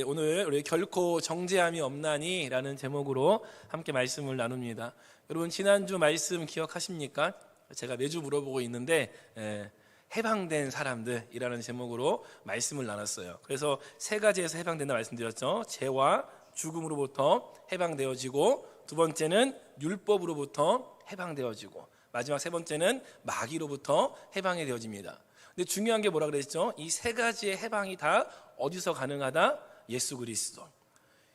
오늘 우리 결코 정죄함이 없나니 라는 제목으로 함께 말씀을 나눕니다. 여러분 지난주 말씀 기억하십니까? 제가 매주 물어보고 있는데 해방된 사람들이라는 제목으로 말씀을 나눴어요. 그래서 세 가지에서 해방된다 말씀드렸죠. 죄와 죽음으로부터 해방되어지고, 두 번째는 율법으로부터 해방되어지고, 마지막 세 번째는 마귀로부터 해방이 되어집니다. 근데 중요한 게 뭐라 그랬죠? 이 세 가지의 해방이 다 어디서 가능하다? 예수 그리스도.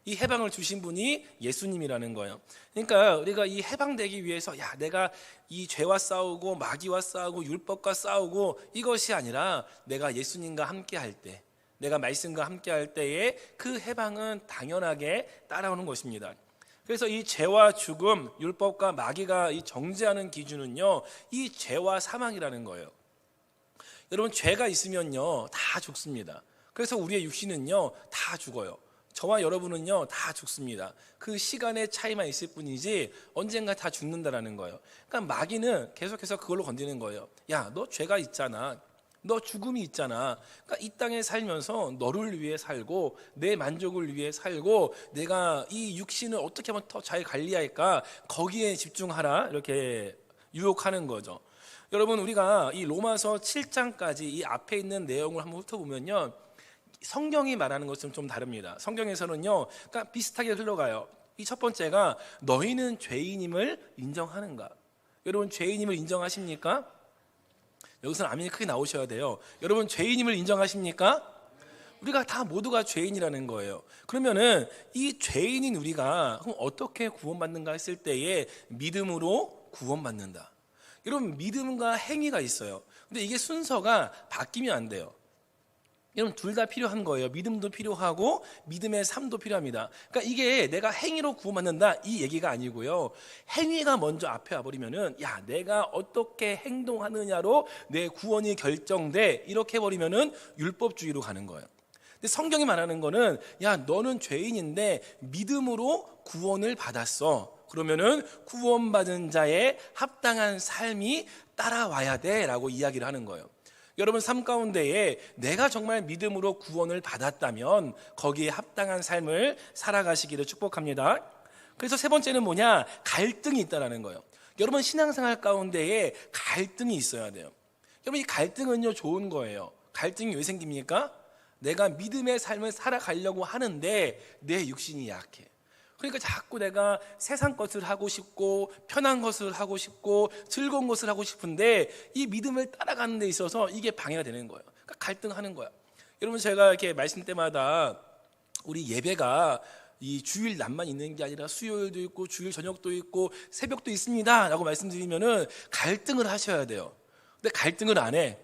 이 해방을 주신 분이 예수님이라는 거예요. 그러니까 우리가 이 해방되기 위해서 내가 이 죄와 싸우고 마귀와 싸우고 율법과 싸우고 이것이 아니라 내가 예수님과 함께 할 때, 내가 말씀과 함께 할 때에 그 해방은 당연하게 따라오는 것입니다. 그래서 이 죄와 죽음, 율법과 마귀가 이 정죄하는 기준은요, 이 죄와 사망이라는 거예요. 여러분 죄가 있으면요 다 죽습니다. 그래서 우리의 육신은요 다 죽어요. 저와 여러분은요 다 죽습니다. 그 시간의 차이만 있을 뿐이지 언젠가 다 죽는다라는 거예요. 그러니까 마귀는 계속해서 그걸로 건드리는 거예요. 야, 너 죄가 있잖아, 너 죽음이 있잖아. 그러니까 이 땅에 살면서 너를 위해 살고 내 만족을 위해 살고 내가 이 육신을 어떻게 하면 더 잘 관리할까, 거기에 집중하라, 이렇게 유혹하는 거죠. 여러분 우리가 이 로마서 7장까지 이 앞에 있는 내용을 한번 훑어보면요, 성경이 말하는 것은 좀 다릅니다. 성경에서는요 그러니까 비슷하게 흘러가요. 이 첫 번째가 너희는 죄인임을 인정하는가. 여러분 죄인임을 인정하십니까? 여기서는 아멘이 크게 나오셔야 돼요. 여러분 죄인임을 인정하십니까? 우리가 다 모두가 죄인이라는 거예요. 그러면은 이 죄인인 우리가 그럼 어떻게 구원받는가 했을 때에 믿음으로 구원받는다. 여러분 믿음과 행위가 있어요. 근데 이게 순서가 바뀌면 안 돼요. 여러분 둘 다 필요한 거예요. 믿음도 필요하고 믿음의 삶도 필요합니다. 그러니까 이게 내가 행위로 구원받는다 이 얘기가 아니고요, 행위가 먼저 앞에 와버리면은 내가 어떻게 행동하느냐로 내 구원이 결정돼, 이렇게 해버리면은 율법주의로 가는 거예요. 근데 성경이 말하는 거는 너는 죄인인데 믿음으로 구원을 받았어. 그러면은 구원받은 자의 합당한 삶이 따라와야 돼 라고 이야기를 하는 거예요. 여러분 삶 가운데에 내가 정말 믿음으로 구원을 받았다면 거기에 합당한 삶을 살아가시기를 축복합니다. 그래서 세 번째는 뭐냐? 갈등이 있다라는 거예요. 여러분 신앙생활 가운데에 갈등이 있어야 돼요. 여러분 이 갈등은요 좋은 거예요. 갈등이 왜 생깁니까? 내가 믿음의 삶을 살아가려고 하는데 내 육신이 약해. 그러니까 자꾸 내가 세상 것을 하고 싶고 편한 것을 하고 싶고 즐거운 것을 하고 싶은데 이 믿음을 따라가는 데 있어서 이게 방해가 되는 거예요. 그러니까 갈등하는 거야. 여러분 제가 이렇게 말씀 때마다 우리 예배가 이 주일 낮만 있는 게 아니라 수요일도 있고 주일 저녁도 있고 새벽도 있습니다 라고 말씀드리면은 갈등을 하셔야 돼요. 근데 갈등을 안 해.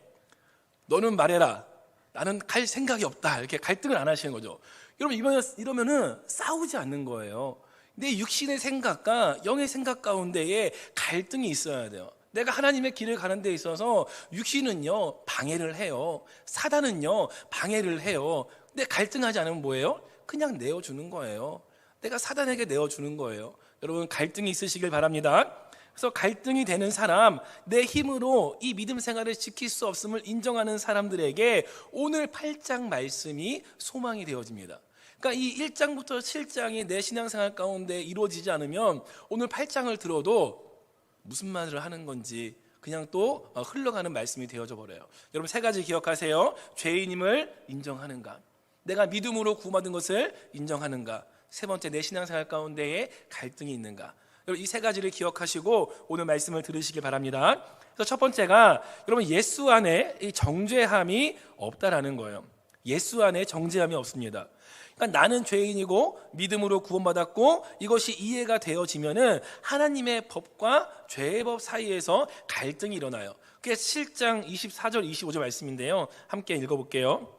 너는 말해라, 나는 갈 생각이 없다, 이렇게 갈등을 안 하시는 거죠. 여러분 이러면은 싸우지 않는 거예요. 내 육신의 생각과 영의 생각 가운데에 갈등이 있어야 돼요. 내가 하나님의 길을 가는 데 있어서 육신은요 방해를 해요, 사단은요 방해를 해요. 근데 갈등하지 않으면 뭐예요? 그냥 내어주는 거예요. 내가 사단에게 내어주는 거예요. 여러분 갈등이 있으시길 바랍니다. 그래서 갈등이 되는 사람, 내 힘으로 이 믿음 생활을 지킬 수 없음을 인정하는 사람들에게 오늘 8장 말씀이 소망이 되어집니다. 그러니까 이 1장부터 7장이 내 신앙생활 가운데 이루어지지 않으면 오늘 8장을 들어도 무슨 말을 하는 건지 그냥 또 흘러가는 말씀이 되어져 버려요. 여러분 세 가지 기억하세요. 죄인임을 인정하는가, 내가 믿음으로 구원받은 것을 인정하는가, 세 번째 내 신앙생활 가운데에 갈등이 있는가. 이 세 가지를 기억하시고 오늘 말씀을 들으시기 바랍니다. 그래서 첫 번째가 여러분 예수 안에 이 정죄함이 없다라는 거예요. 예수 안에 정죄함이 없습니다. 그러니까 나는 죄인이고 믿음으로 구원받았고 이것이 이해가 되어지면은 하나님의 법과 죄의 법 사이에서 갈등이 일어나요. 그게 7장 24절 25절 말씀인데요, 함께 읽어볼게요.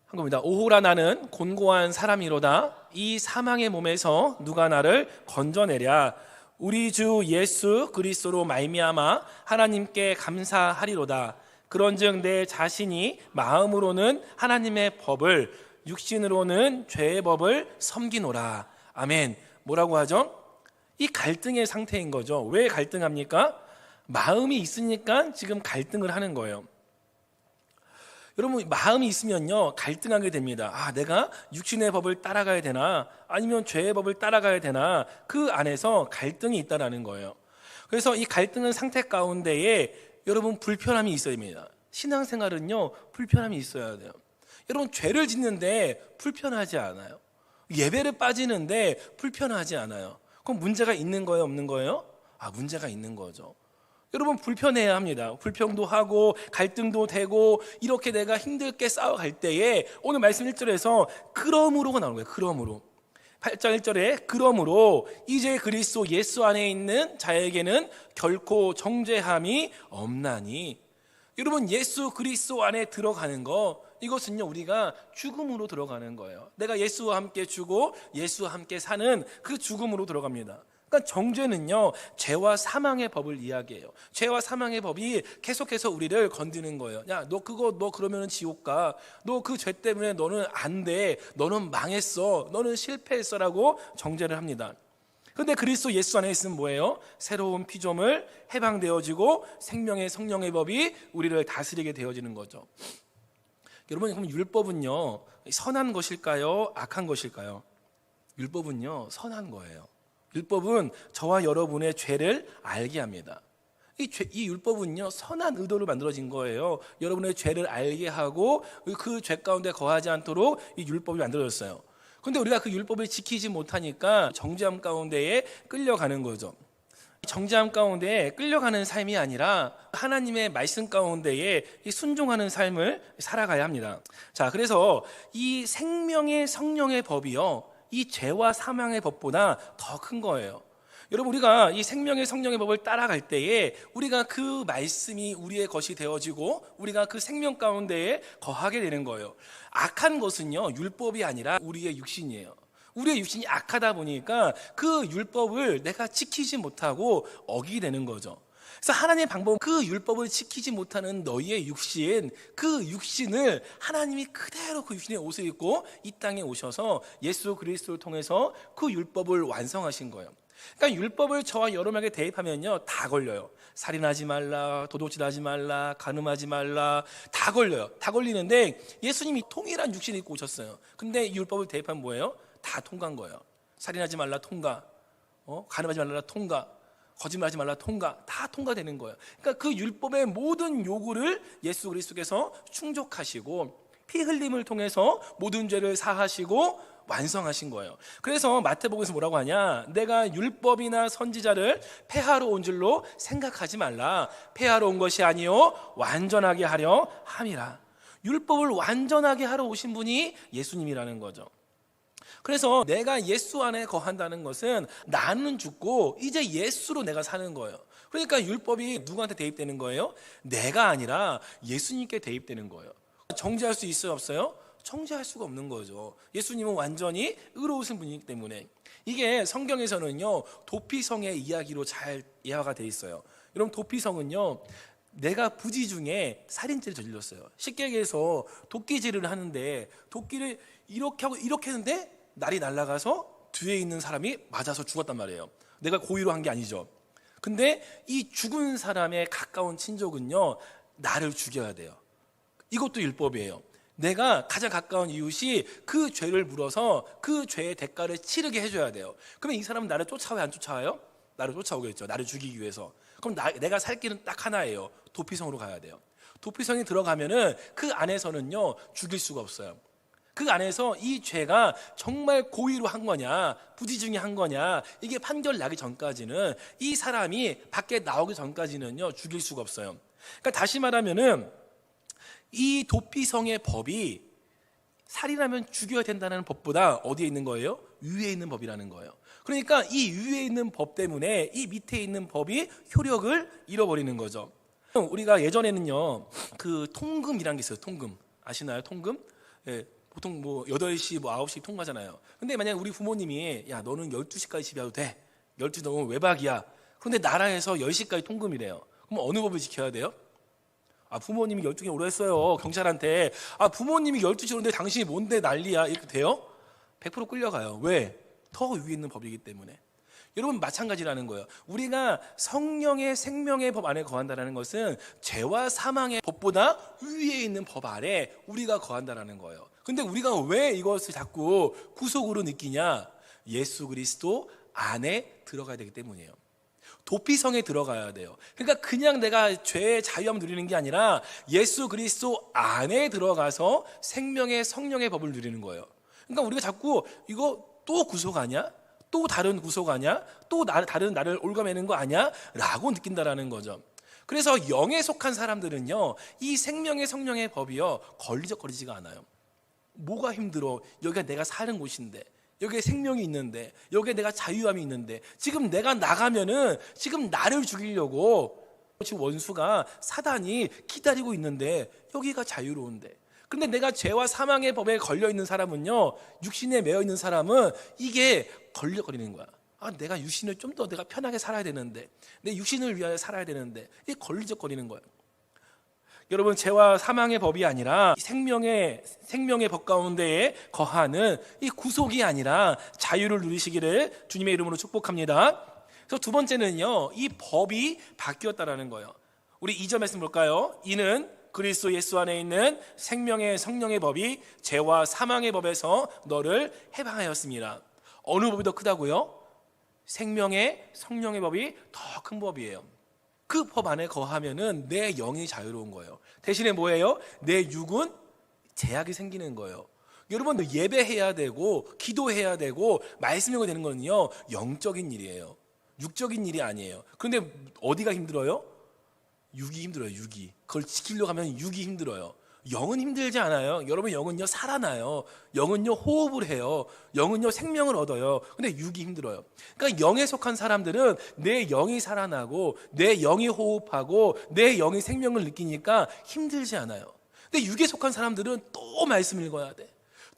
한 겁니다. 오호라 나는 곤고한 사람이로다. 이 사망의 몸에서 누가 나를 건져내랴. 우리 주 예수 그리스도로 말미암아 하나님께 감사하리로다. 그런즉 내 자신이 마음으로는 하나님의 법을, 육신으로는 죄의 법을 섬기노라. 아멘. 뭐라고 하죠? 이 갈등의 상태인 거죠. 왜 갈등합니까? 마음이 있으니까 지금 갈등을 하는 거예요. 여러분 마음이 있으면요 갈등하게 됩니다. 내가 육신의 법을 따라가야 되나 아니면 죄의 법을 따라가야 되나, 그 안에서 갈등이 있다라는 거예요. 그래서 이 갈등의 상태 가운데에 여러분 불편함이 있어야 됩니다. 신앙생활은요 불편함이 있어야 돼요. 여러분 죄를 짓는데 불편하지 않아요. 예배를 빠지는데 불편하지 않아요. 그럼 문제가 있는 거예요, 없는 거예요? 문제가 있는 거죠. 여러분 불편해야 합니다. 불평도 하고 갈등도 되고 이렇게 내가 힘들게 싸워갈 때에 오늘 말씀 1절에서 그러므로가 나오는 거예요. 그러므로 8장 1절에 그러므로 이제 그리스도 예수 안에 있는 자에게는 결코 정죄함이 없나니. 여러분 예수 그리스도 안에 들어가는 거, 이것은요 우리가 죽음으로 들어가는 거예요. 내가 예수와 함께 죽고 예수와 함께 사는 그 죽음으로 들어갑니다. 그러니까 정죄는요 죄와 사망의 법을 이야기해요. 죄와 사망의 법이 계속해서 우리를 건드는 거예요. 야, 너 그러면 지옥 가. 너 그 죄 때문에 너는 안 돼. 너는 망했어. 너는 실패했어라고 정죄를 합니다. 그런데 그리스도 예수 안에 있으면 뭐예요? 새로운 피조물, 해방되어지고 생명의 성령의 법이 우리를 다스리게 되어지는 거죠. 여러분, 그럼 율법은요 선한 것일까요? 악한 것일까요? 율법은요 선한 거예요. 율법은 저와 여러분의 죄를 알게 합니다. 이 율법은요 선한 의도로 만들어진 거예요. 여러분의 죄를 알게 하고 그 죄 가운데 거하지 않도록 이 율법이 만들어졌어요. 그런데 우리가 그 율법을 지키지 못하니까 정죄함 가운데에 끌려가는 거죠. 정죄함 가운데에 끌려가는 삶이 아니라 하나님의 말씀 가운데에 순종하는 삶을 살아가야 합니다. 자, 그래서 이 생명의 성령의 법이요 이 죄와 사망의 법보다 더 큰 거예요. 여러분, 우리가 이 생명의 성령의 법을 따라갈 때에 우리가 그 말씀이 우리의 것이 되어지고 우리가 그 생명 가운데에 거하게 되는 거예요. 악한 것은요 율법이 아니라 우리의 육신이에요. 우리의 육신이 악하다 보니까 그 율법을 내가 지키지 못하고 어기게 되는 거죠. 그래서 하나님의 방법은 그 율법을 지키지 못하는 너희의 육신, 그 육신을 하나님이 그대로 그 육신의 옷을 입고 이 땅에 오셔서 예수 그리스도를 통해서 그 율법을 완성하신 거예요. 그러니까 율법을 저와 여러분에게 대입하면요 다 걸려요. 살인하지 말라, 도둑질하지 말라, 간음하지 말라, 다 걸려요. 다 걸리는데 예수님이 통일한 육신을 입고 오셨어요. 근데 이 율법을 대입하면 뭐예요? 다 통과한 거예요. 살인하지 말라 통과, 간음하지 말라 통과, 거짓말하지 말라 통과, 다 통과되는 거예요. 그러니까 그 율법의 모든 요구를 예수 그리스도께서 충족하시고 피 흘림을 통해서 모든 죄를 사하시고 완성하신 거예요. 그래서 마태복음에서 뭐라고 하냐? 내가 율법이나 선지자를 폐하러 온 줄로 생각하지 말라. 폐하러 온 것이 아니요 완전하게 하려 함이라. 율법을 완전하게 하러 오신 분이 예수님이라는 거죠. 그래서 내가 예수 안에 거한다는 것은 나는 죽고 이제 예수로 내가 사는 거예요. 그러니까 율법이 누구한테 대입되는 거예요? 내가 아니라 예수님께 대입되는 거예요. 정죄할 수 있어요, 없어요? 정죄할 수가 없는 거죠. 예수님은 완전히 의로우신 분이기 때문에. 이게 성경에서는요 도피성의 이야기로 잘 이해가 돼 있어요. 여러분, 도피성은요 내가 부지 중에 살인죄를 저질렀어요. 쉽게 얘기해서 도끼질을 하는데 도끼를 이렇게 하고 이렇게 했는데 날이 날아가서 뒤에 있는 사람이 맞아서 죽었단 말이에요. 내가 고의로 한 게 아니죠. 근데 이 죽은 사람의 가까운 친족은요 나를 죽여야 돼요. 이것도 율법이에요. 내가 가장 가까운 이웃이 그 죄를 물어서 그 죄의 대가를 치르게 해줘야 돼요. 그러면 이 사람은 나를 쫓아와요, 안 쫓아와요? 나를 쫓아오겠죠. 나를 죽이기 위해서. 그럼 내가 살 길은 딱 하나예요. 도피성으로 가야 돼요. 도피성에 들어가면은 그 안에서는요 죽일 수가 없어요. 그 안에서 이 죄가 정말 고의로 한 거냐, 부지 중에 한 거냐, 이게 판결 나기 전까지는, 이 사람이 밖에 나오기 전까지는요 죽일 수가 없어요. 그러니까 다시 말하면은 이 도피성의 법이 살인하면 죽여야 된다는 법보다 어디에 있는 거예요? 위에 있는 법이라는 거예요. 그러니까 이 위에 있는 법 때문에 이 밑에 있는 법이 효력을 잃어버리는 거죠. 우리가 예전에는요 그 통금이라는 게 있어요. 통금 아시나요? 통금? 예, 보통 8시 9시 통과잖아요. 근데 만약에 우리 부모님이 야 너는 12시까지 집에 와도 돼. 12시 넘으면 외박이야. 그런데 나라에서 10시까지 통금이래요. 그럼 어느 법을 지켜야 돼요? 부모님이 12시에 오라 했어요. 경찰한테. 부모님이 12시에 오는데 당신이 뭔데 난리야. 이렇게 돼요? 100% 끌려가요. 왜? 더 위에 있는 법이기 때문에. 여러분 마찬가지라는 거예요. 우리가 성령의 생명의 법 안에 거한다는 것은 죄와 사망의 법보다 위에 있는 법 아래 우리가 거한다는 거예요. 근데 우리가 왜 이것을 자꾸 구속으로 느끼냐? 예수 그리스도 안에 들어가야 되기 때문이에요. 도피성에 들어가야 돼요. 그러니까 그냥 내가 죄의 자유함을 누리는 게 아니라 예수 그리스도 안에 들어가서 생명의 성령의 법을 누리는 거예요. 그러니까 우리가 자꾸 이거 또 구속하냐? 또 다른 구속하냐? 또 다른 나를 올가매는 거 아니야? 라고 느낀다라는 거죠. 그래서 영에 속한 사람들은요, 이 생명의 성령의 법이요, 걸리적거리지가 않아요. 뭐가 힘들어? 여기가 내가 사는 곳인데, 여기에 생명이 있는데, 여기에 내가 자유함이 있는데, 지금 내가 나가면은 지금 나를 죽이려고 지금 원수가 사단이 기다리고 있는데 여기가 자유로운데, 근데 내가 죄와 사망의 법에 걸려 있는 사람은요, 육신에 매여 있는 사람은 이게 걸려거리는 거야. 아, 내가 육신을 좀 더 내가 편하게 살아야 되는데, 내 육신을 위하여 살아야 되는데, 이게 걸리적거리는 거예요. 여러분, 죄와 사망의 법이 아니라 생명의 법 가운데에 거하는 이 구속이 아니라 자유를 누리시기를 주님의 이름으로 축복합니다. 그래서 두 번째는요, 이 법이 바뀌었다라는 거예요. 우리 2절 말씀 볼까요? 이는 그리스도 예수 안에 있는 생명의 성령의 법이 죄와 사망의 법에서 너를 해방하였습니다. 어느 법이 더 크다고요? 생명의 성령의 법이 더 큰 법이에요. 그 법 안에 거하면은 내 영이 자유로운 거예요. 대신에 뭐예요? 내 육은 제약이 생기는 거예요. 여러분, 예배해야 되고 기도해야 되고 말씀 읽어야 되는 거는요, 영적인 일이에요. 육적인 일이 아니에요. 그런데 어디가 힘들어요? 육이 힘들어요. 육이. 그걸 지키려고 하면 육이 힘들어요. 영은 힘들지 않아요. 여러분, 영은요 살아나요. 영은요 호흡을 해요. 영은요 생명을 얻어요. 근데 육이 힘들어요. 그러니까 영에 속한 사람들은 내 영이 살아나고 내 영이 호흡하고 내 영이 생명을 느끼니까 힘들지 않아요. 근데 육에 속한 사람들은 또 말씀 읽어야 돼.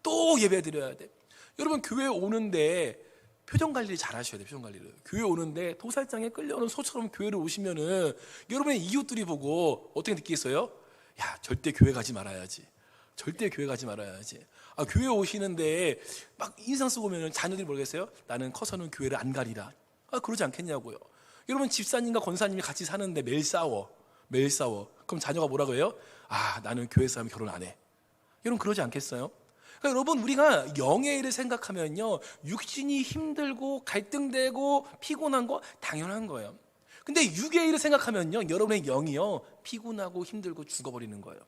또 예배 드려야 돼. 여러분, 교회 오는데 표정 관리를 잘 하셔야 돼요. 표정 관리를. 교회 오는데 도살장에 끌려오는 소처럼 교회를 오시면은 여러분의 이웃들이 보고 어떻게 느끼겠어요? 야, 절대 교회 가지 말아야지. 절대 교회 가지 말아야지. 아, 교회 오시는데 막 인상 쓰고 오면 자녀들이 모르겠어요? 나는 커서는 교회를 안 가리라. 아, 그러지 않겠냐고요. 여러분, 집사님과 권사님이 같이 사는데 매일 싸워. 매일 싸워. 그럼 자녀가 뭐라고 해요? 아, 나는 교회 사람 결혼 안 해. 여러분, 그러지 않겠어요? 그러니까 여러분, 우리가 영의 일을 생각하면요, 육신이 힘들고 갈등되고 피곤한 거 당연한 거예요. 근데 육의 일을 생각하면요, 여러분의 영이요 피곤하고 힘들고 죽어버리는 거예요.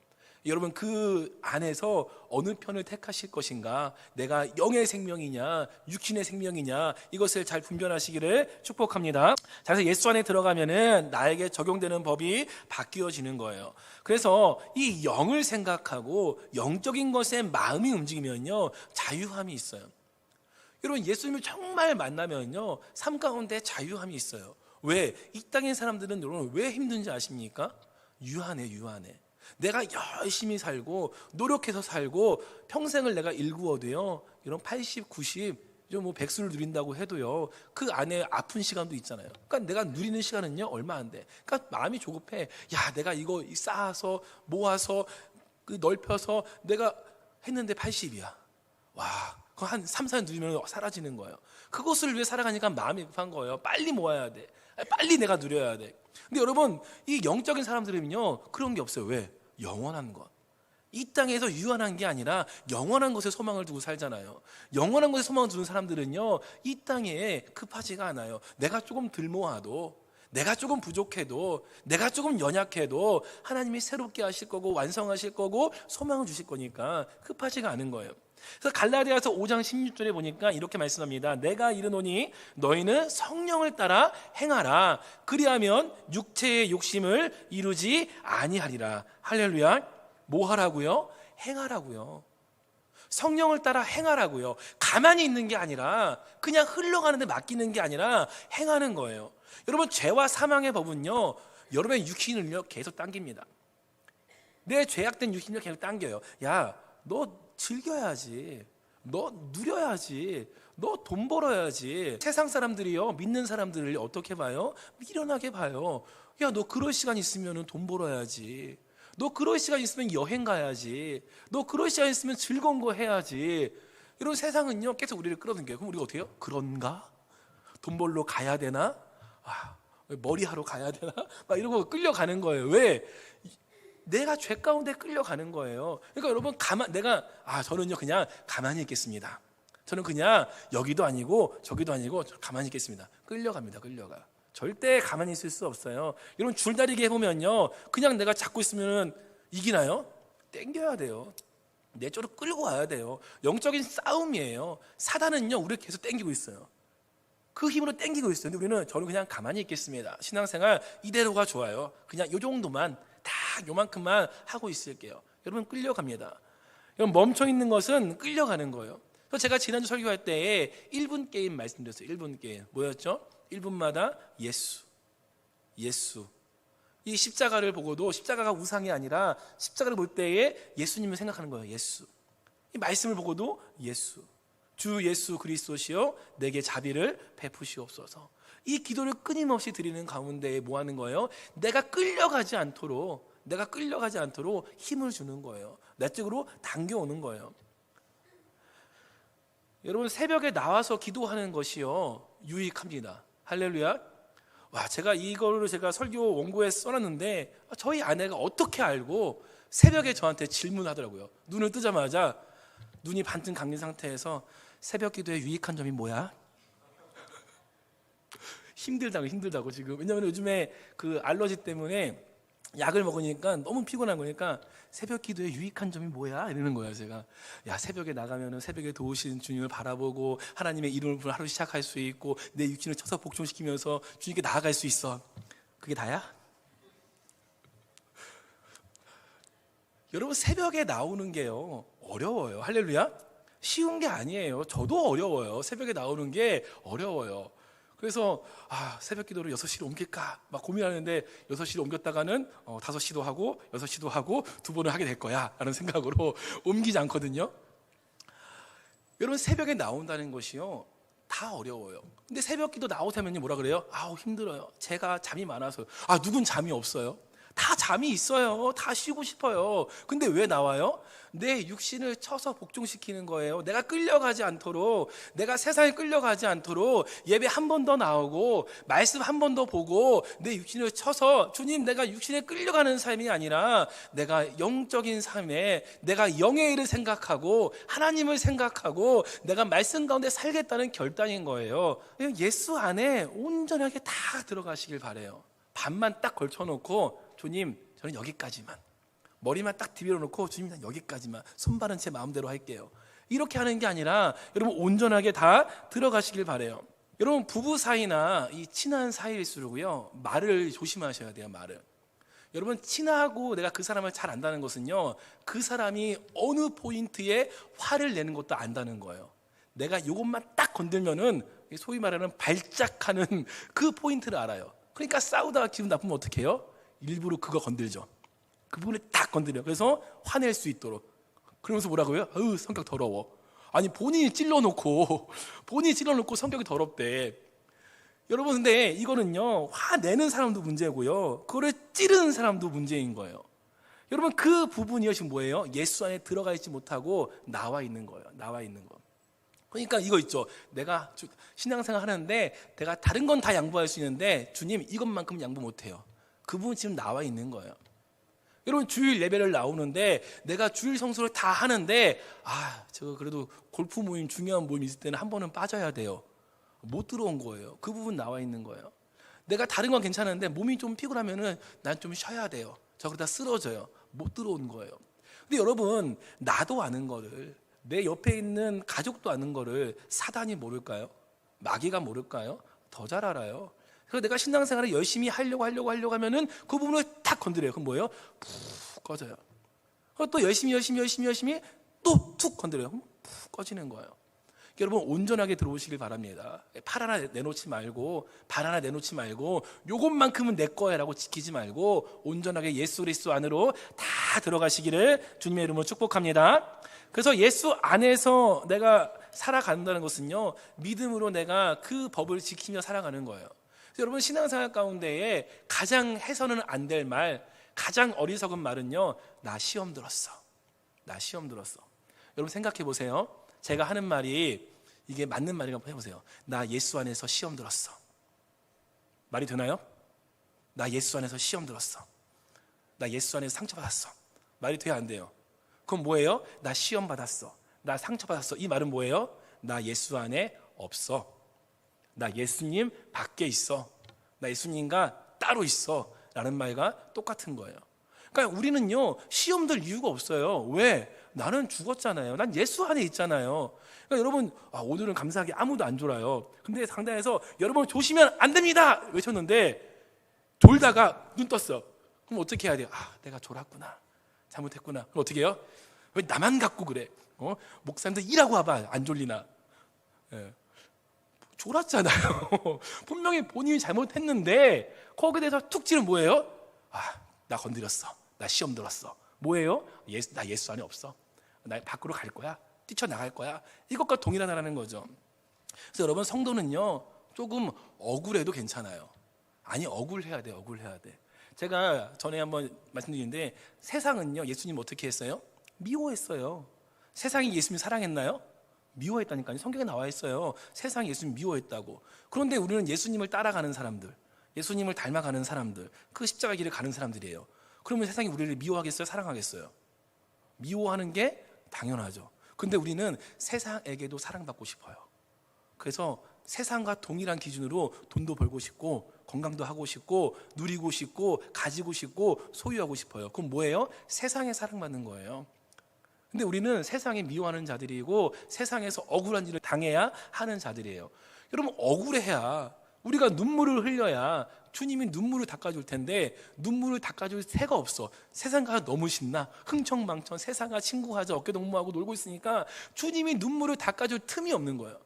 여러분, 그 안에서 어느 편을 택하실 것인가? 내가 영의 생명이냐 육신의 생명이냐, 이것을 잘 분별하시기를 축복합니다. 자, 그래서 예수 안에 들어가면은 나에게 적용되는 법이 바뀌어지는 거예요. 그래서 이 영을 생각하고 영적인 것에 마음이 움직이면요, 자유함이 있어요. 여러분, 예수님을 정말 만나면요, 삶 가운데 자유함이 있어요. 왜? 이 땅의 사람들은 여러분 왜 힘든지 아십니까? 유한해. 내가 열심히 살고 노력해서 살고 평생을 내가 일구어도요, 이런 80, 90, 뭐 100수를 누린다고 해도요, 그 안에 아픈 시간도 있잖아요. 그러니까 내가 누리는 시간은요 얼마 안 돼. 그러니까 마음이 조급해. 야, 내가 이거 쌓아서 모아서 넓혀서 내가 했는데 80이야. 와, 그거 한 3, 4년 누리면 사라지는 거예요. 그것을 위해 살아가니까 마음이 급한 거예요. 빨리 모아야 돼. 빨리 내가 누려야 돼. 근데 여러분, 이 영적인 사람들은요 그런 게 없어요. 왜? 영원한 것. 이 땅에서 유한한 게 아니라 영원한 것에 소망을 두고 살잖아요. 영원한 것에 소망을 두는 사람들은요, 이 땅에 급하지가 않아요. 내가 조금 덜 모아도, 내가 조금 부족해도, 내가 조금 연약해도 하나님이 새롭게 하실 거고 완성하실 거고 소망을 주실 거니까 급하지가 않은 거예요. 그래서 갈라디아서 5장 16절에 보니까 이렇게 말씀합니다. 내가 이르노니 너희는 성령을 따라 행하라. 그리하면 육체의 욕심을 이루지 아니하리라. 할렐루야. 뭐 하라고요? 행하라고요. 성령을 따라 행하라고요. 가만히 있는 게 아니라, 그냥 흘러가는데 맡기는 게 아니라 행하는 거예요. 여러분, 죄와 사망의 법은요, 여러분의 육신을요 계속 당깁니다. 내 죄악된 육신을 계속 당겨요. 야, 너 즐겨야지. 너 누려야지. 너 돈 벌어야지. 세상 사람들이요, 믿는 사람들을 어떻게 봐요? 미련하게 봐요. 야, 너 그럴 시간 있으면 돈 벌어야지. 너 그럴 시간 있으면 여행 가야지. 너 그럴 시간 있으면 즐거운 거 해야지. 이런 세상은요 계속 우리를 끌어당겨요. 그럼 우리가 어떻게 해요? 그런가? 돈 벌러 가야 되나? 머리하러 가야 되나? 막 이러고 끌려가는 거예요. 왜? 내가 죄 가운데 끌려가는 거예요. 그러니까 여러분 저는요 그냥 가만히 있겠습니다. 저는 그냥 여기도 아니고 저기도 아니고 가만히 있겠습니다. 끌려갑니다. 끌려가. 절대 가만히 있을 수 없어요. 여러분 줄다리기 해보면요 그냥 내가 잡고 있으면 이기나요? 땡겨야 돼요. 내 쪽으로 끌고 와야 돼요. 영적인 싸움이에요. 사단은요 우리를 계속 땡기고 있어요. 그 힘으로 땡기고 있어요. 근데 저는 그냥 가만히 있겠습니다. 신앙생활 이대로가 좋아요. 그냥 요 정도만 딱 요만큼만 하고 있을게요. 여러분 끌려갑니다. 여러분 멈춰 있는 것은 끌려가는 거예요. 그래서 제가 지난주 설교할 때에 1분 게임 말씀드렸어요. 1분 게임 뭐였죠? 1분마다 예수. 이 십자가를 보고도 십자가가 우상이 아니라 십자가를 볼 때에 예수님을 생각하는 거예요. 예수. 이 말씀을 보고도 예수. 주 예수 그리스도시요 내게 자비를 베푸시옵소서. 이 기도를 끊임없이 드리는 가운데에 뭐 하는 거예요? 내가 끌려가지 않도록 힘을 주는 거예요. 내 쪽으로 당겨오는 거예요. 여러분 새벽에 나와서 기도하는 것이요 유익합니다. 할렐루야. 제가 이거를 설교 원고에 써놨는데 저희 아내가 어떻게 알고 새벽에 저한테 질문하더라고요. 눈을 뜨자마자 눈이 반쯤 감긴 상태에서 새벽 기도의 유익한 점이 뭐야? 힘들다고 지금. 왜냐하면 요즘에 그 알러지 때문에 약을 먹으니까 너무 피곤한 거니까 새벽 기도의 유익한 점이 뭐야? 이러는 거예요. 제가 새벽에 나가면은 새벽에 도우신 주님을 바라보고 하나님의 이름을 부르며 하루 시작할 수 있고 내 육신을 쳐서 복종시키면서 주님께 나아갈 수 있어. 그게 다야? 여러분 새벽에 나오는 게요 어려워요. 할렐루야. 쉬운 게 아니에요. 저도 어려워요. 새벽에 나오는 게 어려워요. 그래서 새벽 기도를 6시로 옮길까 막 고민하는데 6시로 옮겼다가는 5시도 하고 6시도 하고 2번을 하게 될 거야 라는 생각으로 옮기지 않거든요. 여러분 새벽에 나온다는 것이요 다 어려워요. 근데 새벽 기도 나오자면 뭐라 그래요? 힘들어요. 제가 잠이 많아서. 누군 잠이 없어요? 다 잠이 있어요. 다 쉬고 싶어요. 근데 왜 나와요? 내 육신을 쳐서 복종시키는 거예요. 내가 끌려가지 않도록, 내가 세상에 끌려가지 않도록 예배 한 번 더 나오고 말씀 한 번 더 보고 내 육신을 쳐서 주님 내가 육신에 끌려가는 삶이 아니라 내가 영적인 삶에 내가 영의 일을 생각하고 하나님을 생각하고 내가 말씀 가운데 살겠다는 결단인 거예요. 예수 안에 온전하게 다 들어가시길 바라요. 반만 딱 걸쳐놓고 주님 저는 여기까지만, 머리만 딱 디벼놓고 주님 난 여기까지만, 손발은 제 마음대로 할게요. 이렇게 하는 게 아니라 여러분 온전하게 다 들어가시길 바라요. 여러분 부부 사이나 이 친한 사이일수록요 말을 조심하셔야 돼요. 말을. 여러분 친하고 내가 그 사람을 잘 안다는 것은요 그 사람이 어느 포인트에 화를 내는 것도 안다는 거예요. 내가 이것만 딱 건들면은 소위 말하는 발작하는 그 포인트를 알아요. 그러니까 싸우다가 기분 나쁘면 어떻게 해요? 일부러 그거 건들죠. 그 부분을 딱 건드려요. 그래서 화낼 수 있도록. 그러면서 뭐라고요? 성격 더러워. 아니 본인이 찔러놓고 성격이 더럽대. 여러분 근데 이거는요 화내는 사람도 문제고요 그거를 찌르는 사람도 문제인 거예요. 여러분 그 부분이요 지금 뭐예요? 예수 안에 들어가 있지 못하고 나와 있는 거예요. 나와 있는 거. 그러니까 이거 있죠. 내가 신앙생활 하는데 내가 다른 건 다 양보할 수 있는데 주님 이것만큼 양보 못해요. 그 부분 지금 나와 있는 거예요. 여러분 주일 예배를 나오는데 내가 주일 성수를 다 하는데 제가 그래도 골프 모임 중요한 모임 있을 때는 한 번은 빠져야 돼요. 못 들어온 거예요. 그 부분 나와 있는 거예요. 내가 다른 건 괜찮은데 몸이 좀 피곤하면은 난 좀 쉬어야 돼요. 저 그러다 쓰러져요. 못 들어온 거예요. 근데 여러분 나도 아는 거를, 내 옆에 있는 가족도 아는 거를 사단이 모를까요? 마귀가 모를까요? 더 잘 알아요. 그래서 내가 신앙생활을 열심히 하려고 하면은 그 부분을 탁 건드려요. 그럼 뭐예요? 푹 꺼져요. 그리고 또 열심히 또 툭 건드려요. 그럼 푹 꺼지는 거예요. 여러분 온전하게 들어오시길 바랍니다. 팔 하나 내놓지 말고 발 하나 내놓지 말고 요것만큼은 내 거야 라고 지키지 말고 온전하게 예수 그리스도 안으로 다 들어가시기를 주님의 이름으로 축복합니다. 그래서 예수 안에서 내가 살아간다는 것은요 믿음으로 내가 그 법을 지키며 살아가는 거예요. 그래서 여러분 신앙생활 가운데에 가장 해서는 안 될 말, 가장 어리석은 말은요 나 시험 들었어. 여러분 생각해 보세요. 제가 하는 말이 이게 맞는 말인가 한번 해보세요. 나 예수 안에서 시험 들었어. 말이 되나요? 나 예수 안에서 시험 들었어. 나 예수 안에서 상처받았어. 말이 돼야 안 돼요? 그럼 뭐예요? 나 시험 받았어. 나 상처받았어. 이 말은 뭐예요? 나 예수 안에 없어. 나 예수님 밖에 있어. 나 예수님과 따로 있어. 라는 말과 똑같은 거예요. 그러니까 우리는요, 시험 들 이유가 없어요. 왜? 나는 죽었잖아요. 난 예수 안에 있잖아요. 그러니까 여러분, 오늘은 감사하게 아무도 안 졸아요. 근데 상당에서 여러분 조심하면 안 됩니다! 외쳤는데 졸다가 눈 떴어. 그럼 어떻게 해야 돼요? 내가 졸았구나. 잘못했구나. 그럼 어떻게 해요? 왜 나만 갖고 그래? 목사님들 일하고 와봐. 안 졸리나? 예. 졸았잖아요. 분명히 본인이 잘못했는데 거기에 대해서 툭 치는 뭐예요? 나 건드렸어. 나 시험 들었어. 뭐예요? 나 예수 안에 없어. 나 밖으로 갈 거야. 뛰쳐나갈 거야. 이것과 동일하다는 거죠. 그래서 여러분, 성도는요, 조금 억울해도 괜찮아요. 아니, 억울해야 돼. 억울해야 돼. 제가 전에 한번 말씀드렸는데 세상은요, 예수님 어떻게 했어요? 미워했어요. 세상이 예수님 사랑했나요? 미워했다니까요. 성경에 나와 있어요. 세상이 예수님 미워했다고. 그런데 우리는 예수님을 따라가는 사람들, 예수님을 닮아가는 사람들, 그 십자가 길을 가는 사람들이에요. 그러면 세상이 우리를 미워하겠어요? 사랑하겠어요? 미워하는 게 당연하죠. 근데 우리는 세상에게도 사랑받고 싶어요. 그래서 세상과 동일한 기준으로 돈도 벌고 싶고 건강도 하고 싶고 누리고 싶고 가지고 싶고 소유하고 싶어요. 그럼 뭐예요? 세상에 사랑받는 거예요. 근데 우리는 세상에 미워하는 자들이고 세상에서 억울한 일을 당해야 하는 자들이에요. 여러분, 억울해야, 우리가 눈물을 흘려야 주님이 눈물을 닦아줄 텐데 눈물을 닦아줄 새가 없어. 세상과 너무 신나, 흥청망청 세상과 친구하자 어깨동무하고 놀고 있으니까 주님이 눈물을 닦아줄 틈이 없는 거예요.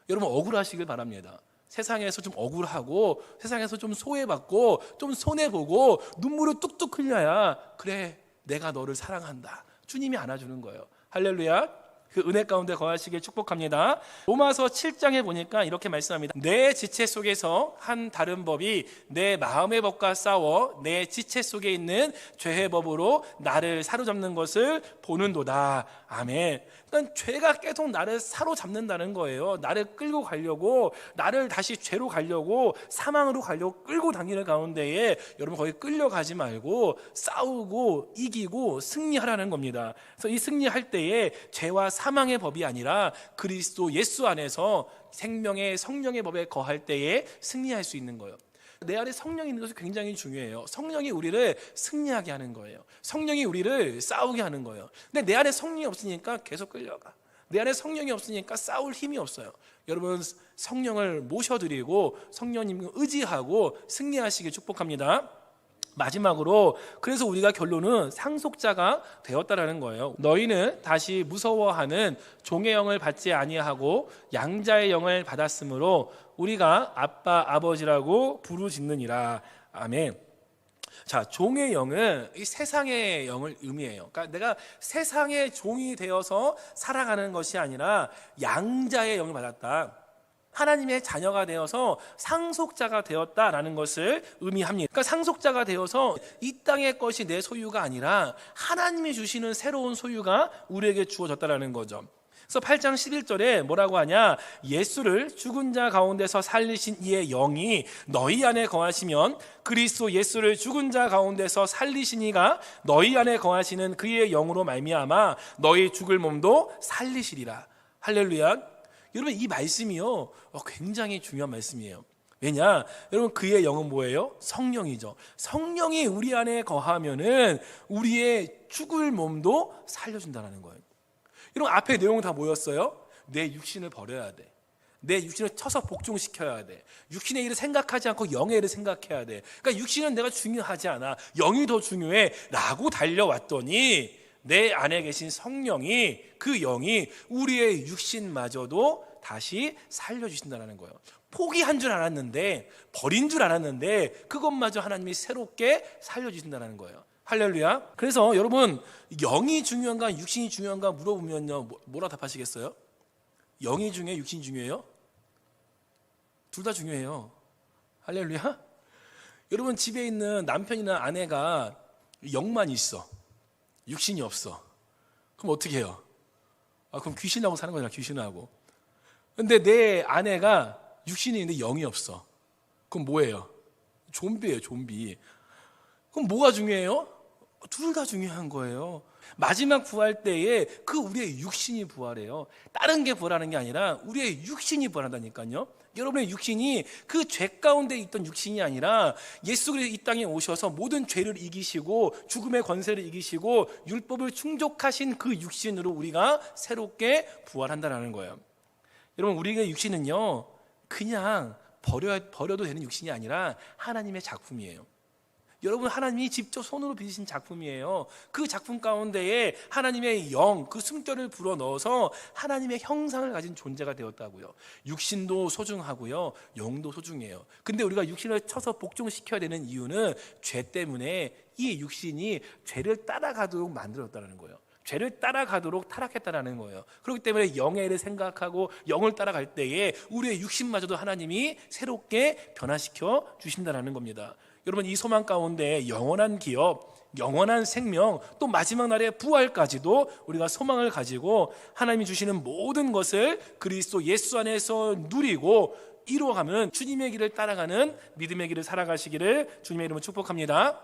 여러분, 억울하시길 바랍니다. 세상에서 좀 억울하고 세상에서 좀 소외받고 좀 손해보고 눈물을 뚝뚝 흘려야, 그래, 내가 너를 사랑한다, 주님이 안아주는 거예요. 할렐루야. 그 은혜 가운데 거하시길 축복합니다. 로마서 7장에 보니까 이렇게 말씀합니다. 내 지체 속에서 한 다른 법이 내 마음의 법과 싸워 내 지체 속에 있는 죄의 법으로 나를 사로잡는 것을 보는도다. 아멘. 그러니까 죄가 계속 나를 사로잡는다는 거예요. 나를 끌고 가려고, 나를 다시 죄로 가려고, 사망으로 가려고 끌고 다니는 가운데에 여러분, 거기 끌려가지 말고 싸우고 이기고 승리하라는 겁니다. 그래서 이 승리할 때에 죄와 사망의 법이 아니라 그리스도 예수 안에서 생명의 성령의 법에 거할 때에 승리할 수 있는 거예요. 내 안에 성령이 있는 것이 굉장히 중요해요. 성령이 우리를 승리하게 하는 거예요. 성령이 우리를 싸우게 하는 거예요. 근데 내 안에 성령이 없으니까 계속 끌려가. 내 안에 성령이 없으니까 싸울 힘이 없어요. 여러분, 성령을 모셔드리고 성령님을 의지하고 승리하시길 축복합니다. 마지막으로, 그래서 우리가 결론은 상속자가 되었다라는 거예요. 너희는 다시 무서워하는 종의 영을 받지 아니하고 양자의 영을 받았으므로 우리가 아빠 아버지라고 부르짖느니라. 아멘. 자, 종의 영은 이 세상의 영을 의미해요. 그러니까 내가 세상의 종이 되어서 살아가는 것이 아니라 양자의 영을 받았다. 하나님의 자녀가 되어서 상속자가 되었다라는 것을 의미합니다. 그러니까 상속자가 되어서 이 땅의 것이 내 소유가 아니라 하나님이 주시는 새로운 소유가 우리에게 주어졌다라는 거죠. 그래서 8장 11절에 뭐라고 하냐? 예수를 죽은 자 가운데서 살리신 이의 영이 너희 안에 거하시면 그리스도 예수를 죽은 자 가운데서 살리신 이가 너희 안에 거하시는 그의 영으로 말미암아 너희 죽을 몸도 살리시리라. 할렐루야. 여러분, 이 말씀이요, 굉장히 중요한 말씀이에요. 왜냐? 여러분, 그의 영은 뭐예요? 성령이죠. 성령이 우리 안에 거하면은 우리의 죽을 몸도 살려준다는 거예요. 여러분, 앞에 내용 다 뭐였어요? 내 육신을 버려야 돼. 내 육신을 쳐서 복종시켜야 돼. 육신의 일을 생각하지 않고 영의 일을 생각해야 돼. 그러니까 육신은 내가 중요하지 않아, 영이 더 중요해 라고 달려왔더니 내 안에 계신 성령이, 그 영이 우리의 육신마저도 다시 살려주신다는 거예요. 포기한 줄 알았는데, 버린 줄 알았는데 그것마저 하나님이 새롭게 살려주신다는 거예요. 할렐루야. 그래서 여러분, 영이 중요한가 육신이 중요한가 물어보면요, 뭐라 답하시겠어요? 영이 중요해요? 육신이 중요해요? 둘 다 중요해요. 할렐루야. 여러분, 집에 있는 남편이나 아내가 영만 있어, 육신이 없어. 그럼 어떻게 해요? 그럼 귀신하고 사는 거잖아, 귀신하고. 근데 내 아내가 육신이 있는데 영이 없어. 그럼 뭐예요? 좀비예요, 좀비. 그럼 뭐가 중요해요? 둘 다 중요한 거예요. 마지막 부활 때에 그 우리의 육신이 부활해요. 다른 게 부활하는 게 아니라 우리의 육신이 부활한다니까요. 여러분의 육신이 그 죄 가운데 있던 육신이 아니라 예수 그리스도 이 땅에 오셔서 모든 죄를 이기시고 죽음의 권세를 이기시고 율법을 충족하신 그 육신으로 우리가 새롭게 부활한다는 거예요. 여러분, 우리의 육신은요 그냥 버려도 되는 육신이 아니라 하나님의 작품이에요. 여러분, 하나님이 직접 손으로 빚으신 작품이에요. 그 작품 가운데에 하나님의 영, 그 숨결을 불어넣어서 하나님의 형상을 가진 존재가 되었다고요. 육신도 소중하고요, 영도 소중해요. 근데 우리가 육신을 쳐서 복종시켜야 되는 이유는 죄 때문에 이 육신이 죄를 따라가도록 만들었다는 거예요. 죄를 따라가도록 타락했다는 거예요. 그렇기 때문에 영의 일을 생각하고 영을 따라갈 때에 우리의 육신마저도 하나님이 새롭게 변화시켜 주신다는 겁니다. 여러분, 이 소망 가운데 영원한 기업, 영원한 생명, 또 마지막 날의 부활까지도 우리가 소망을 가지고 하나님이 주시는 모든 것을 그리스도 예수 안에서 누리고 이루어가면 주님의 길을 따라가는 믿음의 길을 살아가시기를 주님의 이름으로 축복합니다.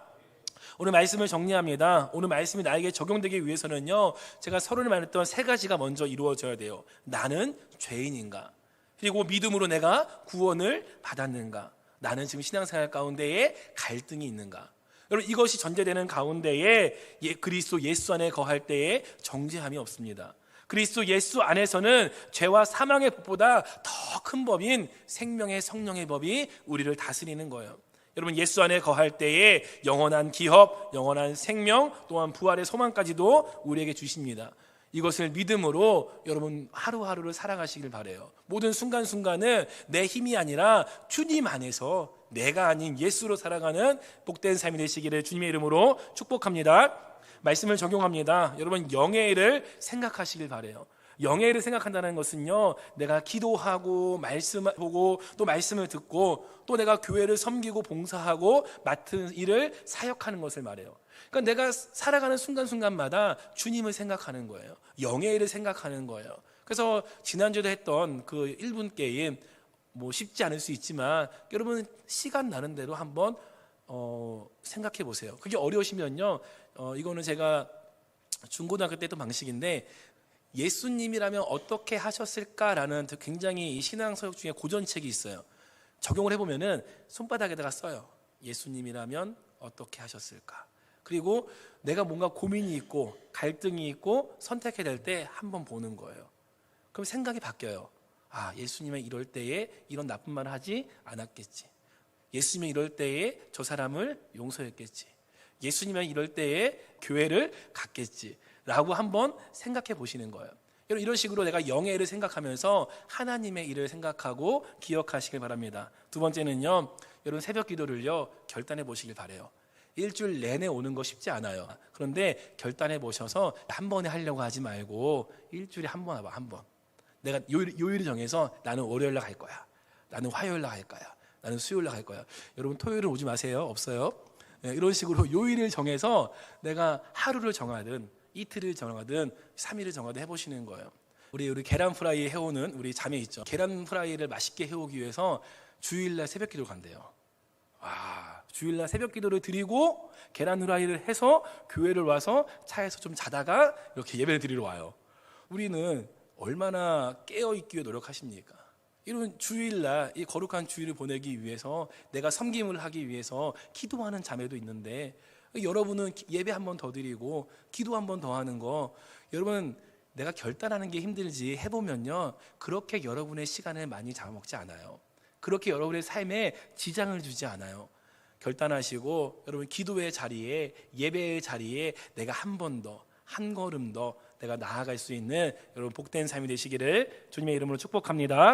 오늘 말씀을 정리합니다. 오늘 말씀이 나에게 적용되기 위해서는요, 제가 서론에 말했던 세 가지가 먼저 이루어져야 돼요. 나는 죄인인가? 그리고 믿음으로 내가 구원을 받았는가? 나는 지금 신앙생활 가운데에 갈등이 있는가? 여러분, 이것이 전제되는 가운데에 그리스도 예수 안에 거할 때에 정죄함이 없습니다. 그리스도 예수 안에서는 죄와 사망의 법보다 더 큰 법인 생명의 성령의 법이 우리를 다스리는 거예요. 여러분, 예수 안에 거할 때에 영원한 기업, 영원한 생명, 또한 부활의 소망까지도 우리에게 주십니다. 이것을 믿음으로 여러분 하루하루를 살아가시길 바라요. 모든 순간순간은 내 힘이 아니라 주님 안에서 내가 아닌 예수로 살아가는 복된 삶이 되시기를 주님의 이름으로 축복합니다. 말씀을 적용합니다. 여러분, 영의 일을 생각하시길 바라요. 영의 일을 생각한다는 것은요, 내가 기도하고 말씀 보고 또 말씀을 듣고 또 내가 교회를 섬기고 봉사하고 맡은 일을 사역하는 것을 말해요. 그러니까 내가 살아가는 순간순간마다 주님을 생각하는 거예요. 영의 일을 생각하는 거예요. 그래서 지난주에도 했던 그 1분 게임, 쉽지 않을 수 있지만 여러분 시간 나는 대로 한번 생각해 보세요. 그게 어려우시면요, 이거는 제가 중고등학교 때 했던 방식인데, 예수님이라면 어떻게 하셨을까라는 굉장히 신앙서적 중에 고전책이 있어요. 적용을 해보면은 손바닥에다가 써요. 예수님이라면 어떻게 하셨을까? 그리고 내가 뭔가 고민이 있고 갈등이 있고 선택해야 될 때 한번 보는 거예요. 그럼 생각이 바뀌어요. 아, 예수님은 이럴 때에 이런 나쁜 말을 하지 않았겠지. 예수님은 이럴 때에 저 사람을 용서했겠지. 예수님은 이럴 때에 교회를 갔겠지 라고 한번 생각해 보시는 거예요. 여러분, 이런 식으로 내가 영의 일을 생각하면서 하나님의 일을 생각하고 기억하시길 바랍니다. 두 번째는요, 여러분 새벽 기도를요 결단해 보시길 바라요. 일주일 내내 오는 거 쉽지 않아요. 그런데 결단해 보셔서 한 번에 하려고 하지 말고 일주일에 한 번 와봐. 한 번. 내가 요일을 정해서 나는 월요일날 갈 거야, 나는 화요일날 갈 거야, 나는 수요일날 갈 거야. 여러분, 토요일은 오지 마세요. 없어요. 이런 식으로 요일을 정해서 내가 하루를 정하든 이틀을 정하든 3일을 정하든 해보시는 거예요. 우리 계란 프라이 해오는 우리 자매 있죠. 계란 프라이를 맛있게 해오기 위해서 주일날 새벽 기도를 간대요. 주일날 새벽 기도를 드리고 계란 프라이를 해서 교회를 와서 차에서 좀 자다가 이렇게 예배를 드리러 와요. 우리는 얼마나 깨어있기 위해 노력하십니까? 이런 주일날, 이 거룩한 주일을 보내기 위해서 내가 섬김을 하기 위해서 기도하는 자매도 있는데, 여러분은 예배 한 번 더 드리고 기도 한 번 더 하는 거, 여러분 내가 결단하는 게 힘들지 해보면요, 그렇게 여러분의 시간을 많이 잡아먹지 않아요. 그렇게 여러분의 삶에 지장을 주지 않아요. 결단하시고 여러분 기도의 자리에, 예배의 자리에 내가 한 번 더, 한 걸음 더 내가 나아갈 수 있는 여러분 복된 삶이 되시기를 주님의 이름으로 축복합니다.